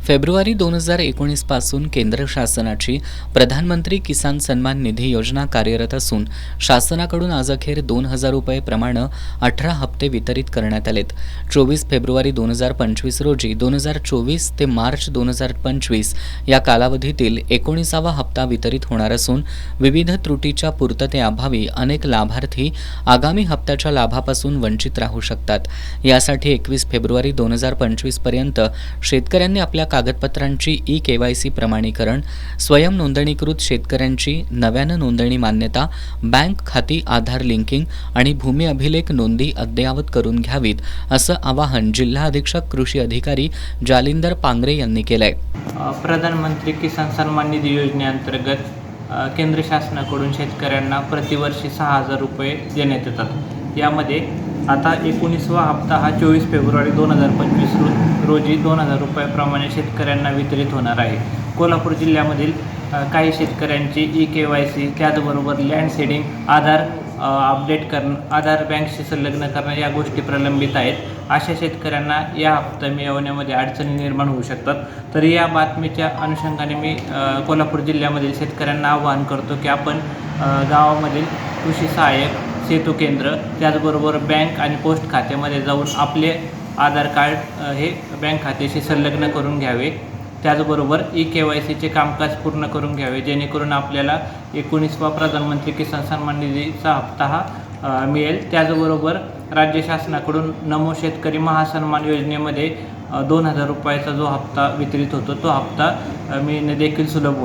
February 2019 पासून केंद्र शासनाची प्रधानमंत्री किसान सन्मान निधी योजना कार्यरत असून शासनाकडून आज अखेर 2,000 रुपये प्रमाणे 18 हप्ते वितरित करण्यात आलेत। 24 फेब्रुवारी 2025 रोजी 2024 ते मार्च 2025 या कालावधीतील 19वा हप्ता वितरित होणार असून विविध त्रुटीच्या पूर्ततेअभावी अनेक लाभार्थी आगामी हप्त्याच्या लाभापासून वंचित राहू शकतात। यासाठी 21 फेब्रुवारी 2025 पर्यंत शेतकऱ्यांनी आपल्या कागदपत्रांची ई-केवायसी प्रमाणीकरण, स्वयं नोंदणीकृत शेतकऱ्यांची नव्यानं नोंदणी मान्यता, बँक खाती आधार लिंकिंग आणि भूमी अभिलेख नोंदी अद्ययावत करून घ्यावीत, असं आवाहन जिल्हा अधीक्षक कृषी अधिकारी जालिंदर पांगरे यांनी केलंय। प्रधानमंत्री किसान सन्मान निधी योजनेअंतर्गत केंद्र शासनाकडून शेतकऱ्यांना प्रतिवर्षी 6,000 रुपये देण्यात येतात। यामध्ये आता 19वा हप्ता हा 24 फेब्रुवारी 2025 रोजी 2,000 रुपयाप्रमाणे शेतकऱ्यांना वितरित होणार आहे। कोल्हापूर जिल्ह्यामधील काही शेतकऱ्यांची ई-केवायसी, त्याचबरोबर लँड सीडिंग, आधार अपडेट करणं, आधार बँकशी संलग्न करणं या गोष्टी प्रलंबित आहेत। अशा शेतकऱ्यांना या हप्ता मिळवण्यामध्ये अडचणी निर्माण होऊ शकतात। तर या बातमीच्या अनुषंगाने मी कोल्हापूर जिल्ह्यामधील शेतकऱ्यांना आवाहन करतो की आपण गावामधील कृषी सहाय्यक, सेतू केंद्र, त्याचबरोबर बँक आणि पोस्ट खात्यामध्ये जाऊन आपले आधार कार्ड हे बँक खात्याशी संलग्न करून घ्यावे। त्याचबरोबर ई-केवायसीचे कामकाज पूर्ण करून घ्यावे, जेणेकरून आपल्याला 19वा प्रधानमंत्री किसान सन्मान निधीचा हप्ता हा मिळेल। त्याचबरोबर राज्य शासनाकडून नमो शेतकरी महासन्मान योजनेमध्ये 2,000 रुपयाचा जो हप्ता वितरित होतो तो हप्ता मिळणे देखील सुलभ होईल।